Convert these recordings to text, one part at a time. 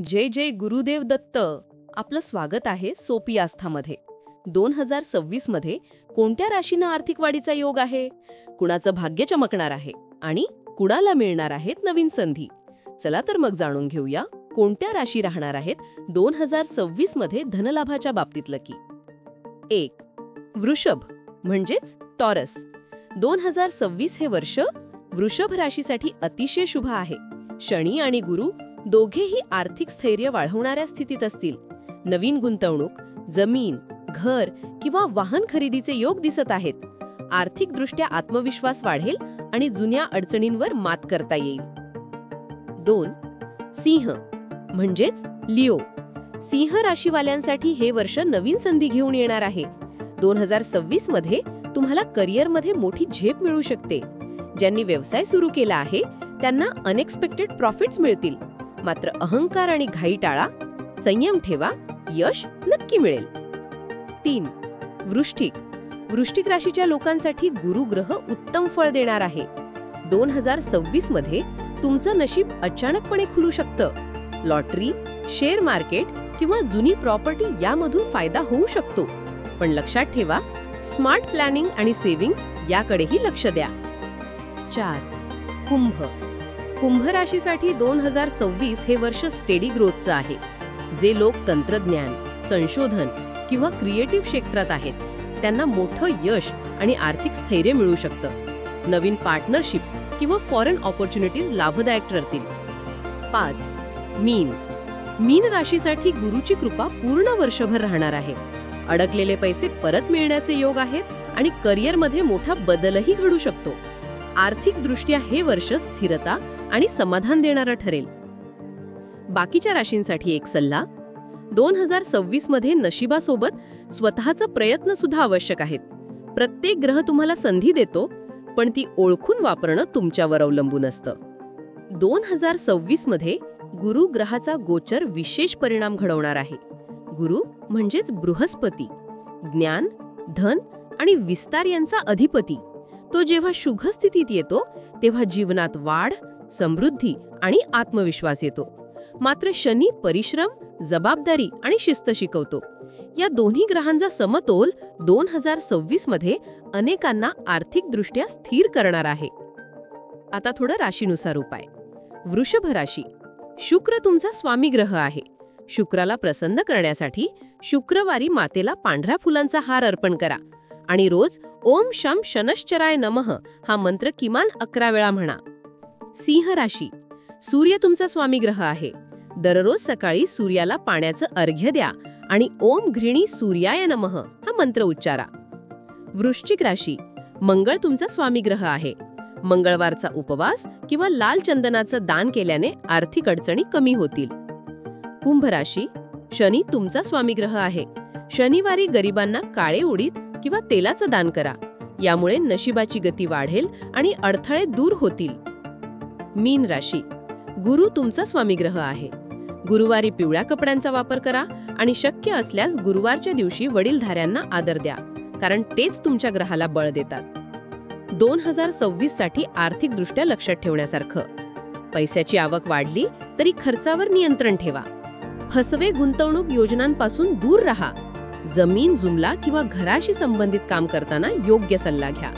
जय जय गुरुदेव दत्त. आपलं स्वागत आहे सोपी आस्थामध्ये. 2026 मध्ये कोणत्या राशीनं आर्थिक वाढीचा योग आहे, कुणाचं भाग्य चमकणार आहे आणि कुणाला मिळणार आहेत नवीन संधी. चला तर मग जाणून घेऊया कोणत्या राशी राहणार आहेत 2026 मध्ये धनलाभाच्या बाबतीत लकी. 1. वृषभ म्हणजेच टॉरस. 2026 हे वर्ष वृषभ राशीसाठी अतिशय शुभ आहे. शनी आणि गुरु दोघेही आर्थिक स्थैर्य वाढवणाऱ्या स्थितीत असतील. नवीन गुंतवणूक, जमीन, घर किंवा वाहन खरेदीचे योग दिसत आहेत. आर्थिकदृष्ट्या आत्मविश्वास वाढेल आणि जुन्या अडचणींवर मात करता येईल. 2. सिंह म्हणजेच लिओ. सिंह राशीवाल्यांसाठी हे वर्ष नवीन संधी घेऊन येणार आहे. 2026 मध्ये तुम्हाला करिअरमध्ये मोठी झेप मिळू शकते. ज्यांनी व्यवसाय सुरू केला आहे त्यांना अनएक्सपेक्टेड प्रॉफिट्स मिळतील. मात्र अहंकार आणि घाई टाळा, संयम ठेवा, यश नक्की मिळेल. 3. वृश्चिक. वृश्चिक राशीच्या लोकांसाठी गुरु ग्रह उत्तम फळ देणार आहे. 2026 मध्ये तुमचं नशीब अचानकपणे खुलू शकतं. लॉटरी, शेअर मार्केट किंवा जुनी प्रॉपर्टी यामधून फायदा होऊ शकतो. पण लक्षात ठेवा, स्मार्ट प्लॅनिंग आणि सेव्हिंग्स याकडेही लक्ष द्या. 4. कुंभ. कुंभ राशीसाठी 2026 हे वर्ष स्टेडी ग्रोथचं आहे. जे लोक तंत्रज्ञान, संशोधन किंवा क्रिएटिव्ह क्षेत्रात आहेत त्यांना मोठं यश आणि आर्थिक स्थैर्य मिळू शकतं. नवीन पार्टनरशिप किंवा फॉरेन ऑपॉर्च्युनिटीज लाभदायक ठरतील. 5. मीन. मीन राशीसाठी गुरुची कृपा पूर्ण वर्षभर राहणार आहे. अडकलेले पैसे परत मिळण्याचे योग आहेत आणि करिअरमध्ये मोठा बदलही घडू शकतो. आर्थिकदृष्ट्या हे वर्ष स्थिरता आणि समाधान देणारं ठरेल. बाकीच्या राशींसाठी एक सल्ला: 2026 मध्ये नशिबासोबत स्वतःचा प्रयत्न सुद्धा आवश्यक आहेत. प्रत्येक ग्रह तुम्हाला संधी देतो, पण ती ओळखून वापरणं तुमच्यावर अवलंबून असतं. 2026 मध्ये गुरु ग्रहाचा गोचर विशेष परिणाम घडवणार आहे. गुरु म्हणजेच बृहस्पती, ज्ञान, धन आणि विस्तार यांचा अधिपती. तो जेव्हा शुभ स्थितीत येतो तेव्हा जीवनात वाढ, समृद्धी आणि आत्मविश्वास येतो. मात्र शनी परिश्रम, जबाबदारी आणि शिस्त शिकवतो. या दोन्ही ग्रहांचा समतोल 2026 मध्ये अनेकांना आर्थिकदृष्ट्या स्थिर करणार आहे. आता थोडं राशीनुसार उपाय. वृषभ राशी. शुक्र तुमचा स्वामी ग्रह आहे. शुक्राला प्रसन्न करण्यासाठी शुक्रवारी मातेला पांढऱ्या फुलांचा हार अर्पण करा आणि रोज ओम शम शनश्चराय नमः हा मंत्र किमान 11 वेळा म्हणा. सिंह राशी. सूर्य तुमचा स्वामी ग्रह आहे. दररोज सकाळी सूर्याला पाण्याचं अर्घ्य द्या आणि ओम घृणी सूर्याय नमः हा मंत्र उच्चारा. वृश्चिक राशी. मंगळ तुमचा स्वामी ग्रह आहे. मंगळवारचा उपवास किंवा लाल चंदनाचं दान केल्याने आर्थिक अडचणी कमी होतील. कुंभ राशी. शनी तुमचा स्वामी ग्रह आहे. शनिवारी गरिबांना काळे उडीद किंवा तेलाचं दान करा. यामुळे नशिबाची गती वाढेल आणि अडथळे दूर होतील. मीन राशी. गुरु तुमचा स्वामी ग्रह आहे. गुरुवारी पिवळ्या कपड्यांचा वापर करा आणि शक्य असल्यास गुरुवारच्या दिवशी वडीलधाऱ्यांना आदर द्या, कारण तेच तुमच्या ग्रहाला बळ देतात. 2026 साठी आर्थिकदृष्ट्या लक्षात ठेवण्यासारखं: पैशाची आवक वाढली तरी खर्चावर नियंत्रण ठेवा. फसवे गुंतवणूक योजनांपासून दूर राहा. जमीन जुमला किंवा घराशी संबंधित काम करताना योग्य सल्ला घ्या.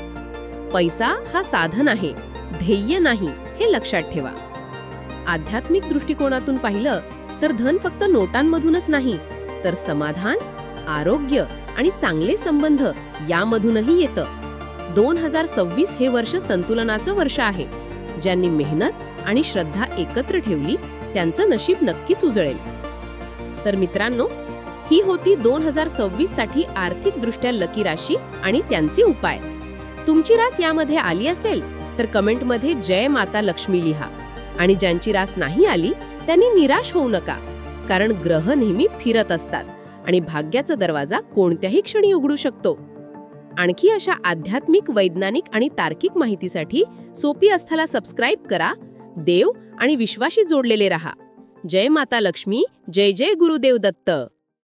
पैसा हा साधन आहे, ध्येय नाही, हे लक्षात ठेवा. आध्यात्मिक दृष्टिकोनातून पाहिलं तर धन फक्त नोटांमधूनच नाही, तर समाधान, आरोग्य आणि चांगले संबंध यामधूनही येतं. 2026 हे वर्ष संतुलनाचं वर्ष आहे. ज्यांनी मेहनत आणि श्रद्धा एकत्र ठेवली त्यांचं नशीब नक्कीच उजळेल. तर मित्रांनो, ही होती 2026 साठी आर्थिकदृष्ट्या लकी राशी आणि त्यांचे उपाय. तुमची रास यामध्ये आली असेल तर कमेंटमध्ये जय माता लक्ष्मी लिहा. आणि ज्यांची रास नाही आली त्यांनी निराश होऊ नका, कारण ग्रह नेहमी फिरत असतात आणि भाग्याचा दरवाजा कोणत्याही क्षणी उघडू शकतो. आणखी अशा आध्यात्मिक, वैज्ञानिक आणि तार्किक माहितीसाठी सोपी आस्थाला सबस्क्राईब करा. देव आणि विश्वाशी जोडलेले रहा. जय माता लक्ष्मी. जय जय गुरुदेव दत्त.